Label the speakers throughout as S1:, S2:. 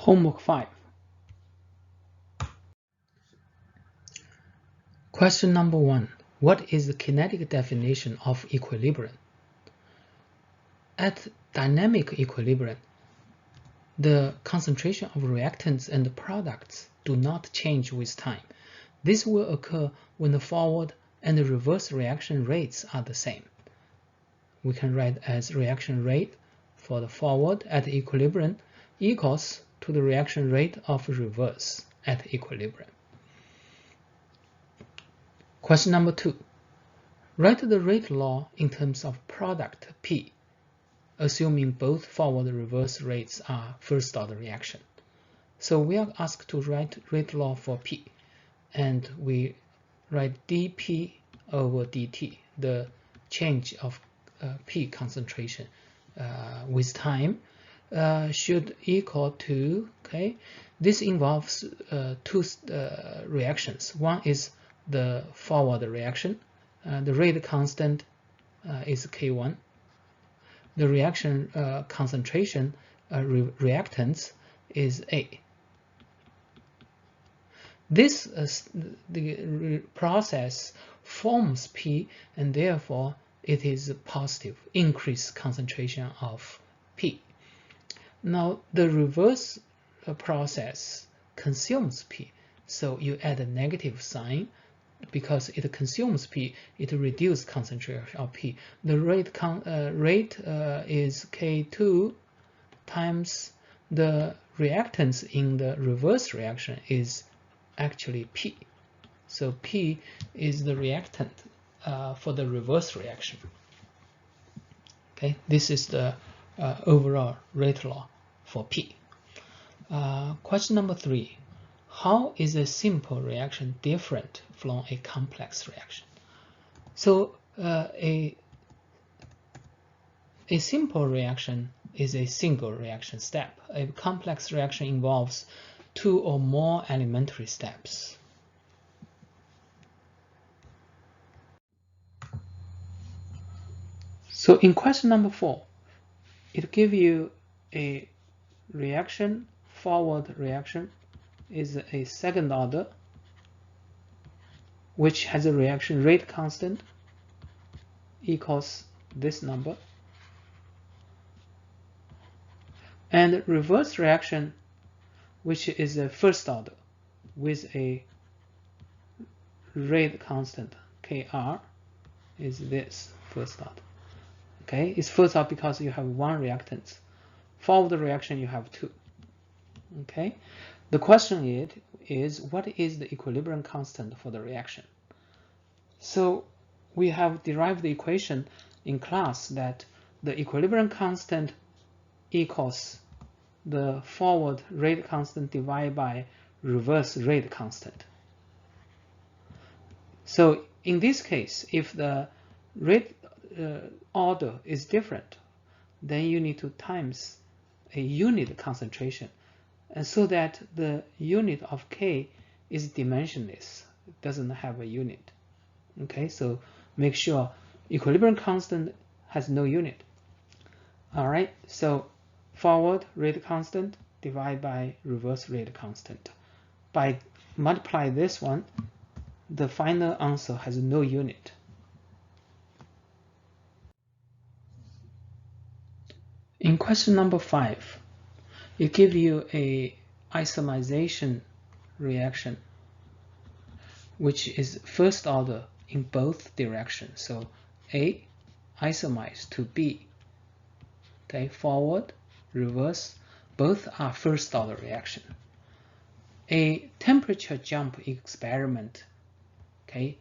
S1: Homework 5. Question number 1. What is the kinetic definition of equilibrium? At dynamic equilibrium, the concentration of reactants and products do not change with time. This will occur when the forward and the reverse reaction rates are the same. We can write as reaction rate for the forward at equilibrium equals to the reaction rate of reverse at equilibrium. Question number 2. Write the rate law in terms of product P, assuming both forward and reverse rates are first order reaction. So we are asked to write rate law for P, and we write dP over dt, the change of P concentration with time should equal to, this involves two reactions. One is the forward reaction. The rate constant is K1. The reaction concentration reactants is A. This the process forms P, and therefore it is positive, increased concentration of P. Now the reverse process consumes P, so you add a negative sign. Because it consumes P, it reduces concentration of P. The rate is K2 times the reactants in the reverse reaction is actually P. So P is the reactant for the reverse reaction. This is the overall rate law for P. Question number 3. How is a simple reaction different from a complex reaction? So a simple reaction is a single reaction step. A complex reaction involves 2 or more elementary steps. So in question number 4, it gives you a reaction, forward reaction is a second order, which has a reaction rate constant equals this number, and reverse reaction, which is a first order with a rate constant Kr, is this first order. It's first order because you have 1 reactant. Forward reaction you have 2. The question is what is the equilibrium constant for the reaction? So we have derived the equation in class that the equilibrium constant equals the forward rate constant divided by reverse rate constant. So in this case, if the rate order is different, then you need to times a unit concentration, and so that the unit of K is dimensionless, it doesn't have a unit. So make sure equilibrium constant has no unit. Alright, so forward rate constant divided by reverse rate constant. By multiply this one, the final answer has no unit. In question number 5, it gives you a isomization reaction, which is first order in both directions. So A isomized to B. Forward, reverse, both are first order reaction. A temperature jump experiment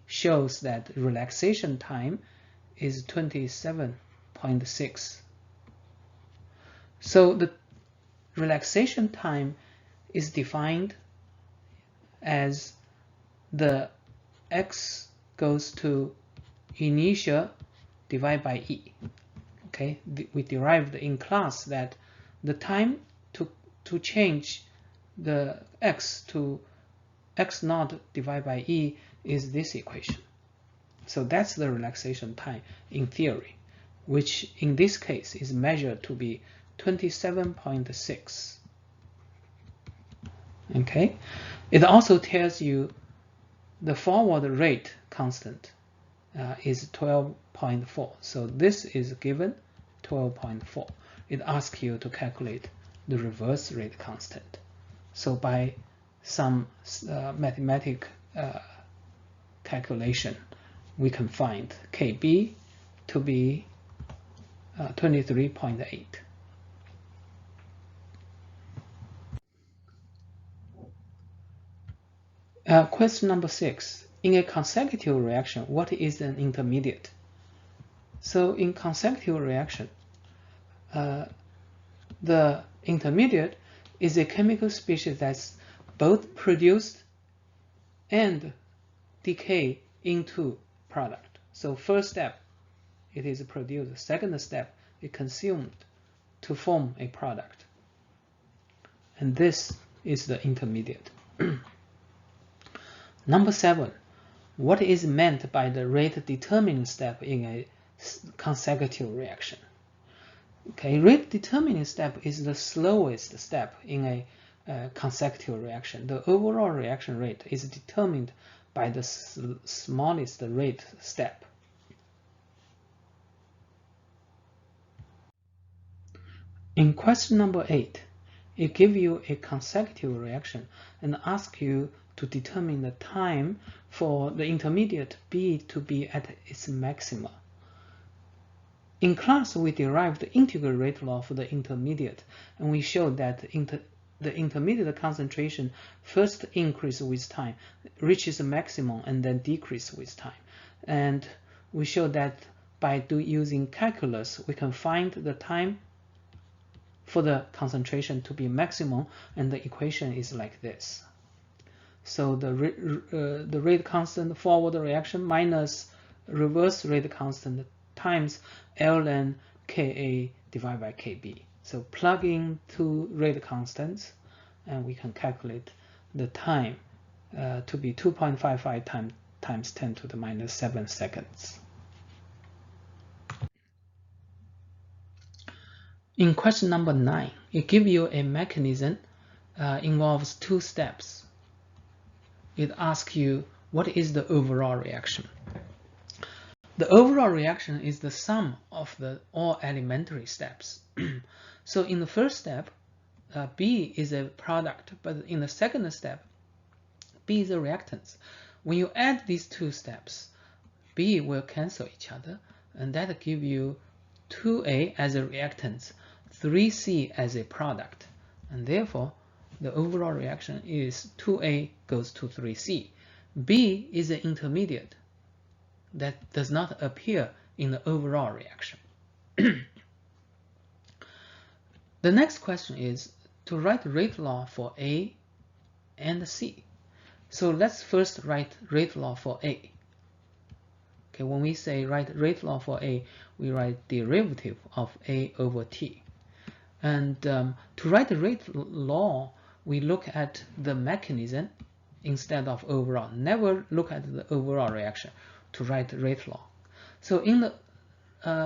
S1: shows that relaxation time is 27.6. So the relaxation time is defined as the x goes to initial divided by E. We derived in class that the time to change the x to x naught divided by E is this equation. So that's the relaxation time in theory, which in this case is measured to be 27.6. Okay, it also tells you the forward rate constant is 12.4. So this is given 12.4. It asks you to calculate the reverse rate constant. So by some mathematical calculation, we can find KB to be 23.8. Question number 6. In a consecutive reaction, what is an intermediate? So in consecutive reaction, the intermediate is a chemical species that's both produced and decay into product. So first step, it is produced. Second step, it consumed to form a product. And this is the intermediate. Number 7, what is meant by the rate determining step in a consecutive reaction? Okay, rate determining step is the slowest step in a consecutive reaction. The overall reaction rate is determined by the smallest rate step. In question number 8, it gives you a consecutive reaction and asks you to determine the time for the intermediate B to be at its maxima. In class, we derived the integral rate law for the intermediate, and we showed that the intermediate concentration first increases with time, reaches a maximum, and then decreases with time. And we showed that by using calculus, we can find the time for the concentration to be maximum, and the equation is like this. So the rate constant forward reaction minus reverse rate constant times ln Ka divided by Kb. So plug in two rate constants, and we can calculate the time to be 2.55 times 10 to the minus 7 seconds. In question number 9, it gives you a mechanism involves 2 steps. It asks you what is the overall reaction. The overall reaction is the sum of all elementary steps. So in the first step, B is a product, but in the second step, B is a reactance. When you add these 2 steps, B will cancel each other, and that gives you 2A as a reactance, 3C as a product, and therefore the overall reaction is 2A goes to 3C. B is an intermediate that does not appear in the overall reaction. The next question is to write rate law for A and C. So let's first write rate law for A. Okay, when we say write rate law for A, we write derivative of A over T. And to write the rate law, we look at the mechanism instead of overall. Never look at the overall reaction to write rate law. So in the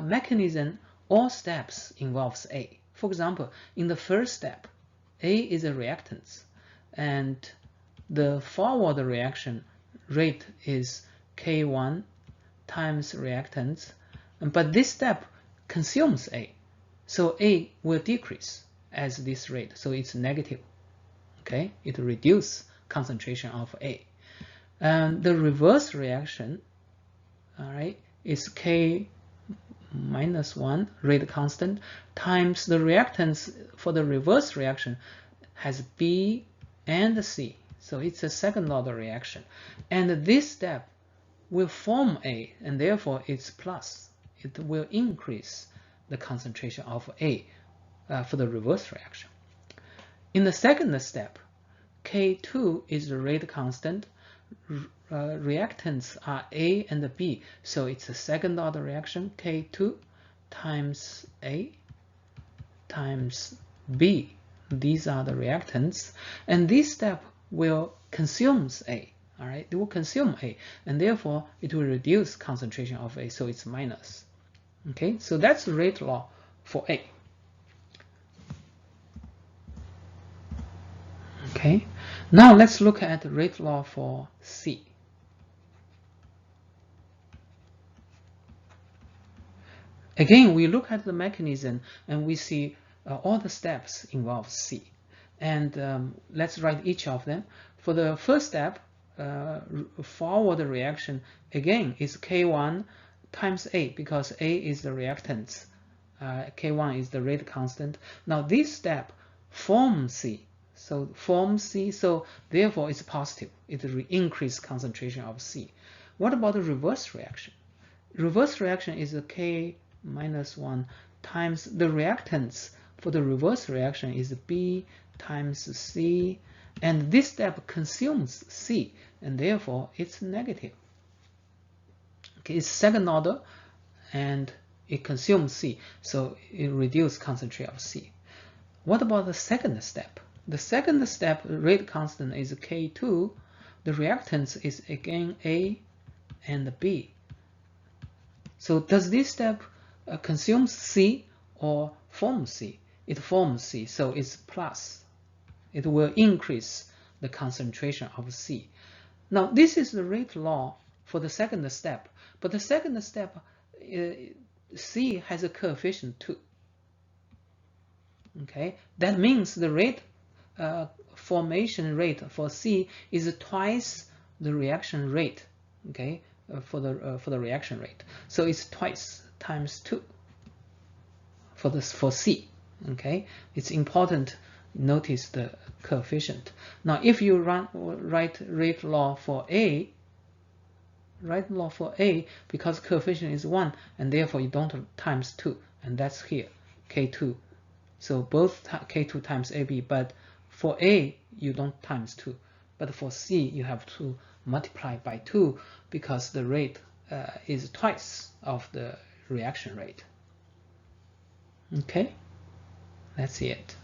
S1: mechanism, all steps involves A. For example, in the first step, A is a reactance, and the forward reaction rate is K1 times reactance, but this step consumes A, so A will decrease as this rate, so it's negative. Okay, it reduces concentration of A. And the reverse reaction, all right, is K minus 1 rate constant times the reactance for the reverse reaction has B and C, so it's a second order reaction, and this step will form A, and therefore it's plus. It will increase the concentration of A for the reverse reaction. In the second step, K2 is the rate constant. Reactants are A and B, so it's a second order reaction, K2 times A times B. These are the reactants, and this step will consume A. All right, it will consume A, and therefore it will reduce concentration of A, so it's minus. Okay, so that's the rate law for A. Okay. Okay, now let's look at the rate law for C. Again, we look at the mechanism and we see all the steps involve C. And let's write each of them. For the first step, forward reaction, again, is K1 times A, because A is the reactance. K1 is the rate constant. Now this step forms C. So form C, so therefore it's positive. It increases concentration of C. What about the reverse reaction? Reverse reaction is a K minus 1 times the reactance for the reverse reaction is B times C, and this step consumes C, and therefore it's negative. Okay, it's second order, and it consumes C, so it reduces concentration of C. What about the second step? The second step, rate constant is K2. The reactance is again A and B. So does this step consume C or form C? It forms C, so it's plus. It will increase the concentration of C. Now this is the rate law for the second step, but the second step, C has a coefficient 2. Okay, that means the rate formation rate for C is twice the reaction rate. Okay, for the reaction rate, so it's twice times 2 for C. Okay, it's important. Notice the coefficient. Now, if you write rate law for A, because coefficient is 1, and therefore you don't times 2, and that's here, K2. So both K2 times AB, but for A you don't times 2, but for C you have to multiply by 2 because the rate is twice of the reaction rate. Okay, that's it.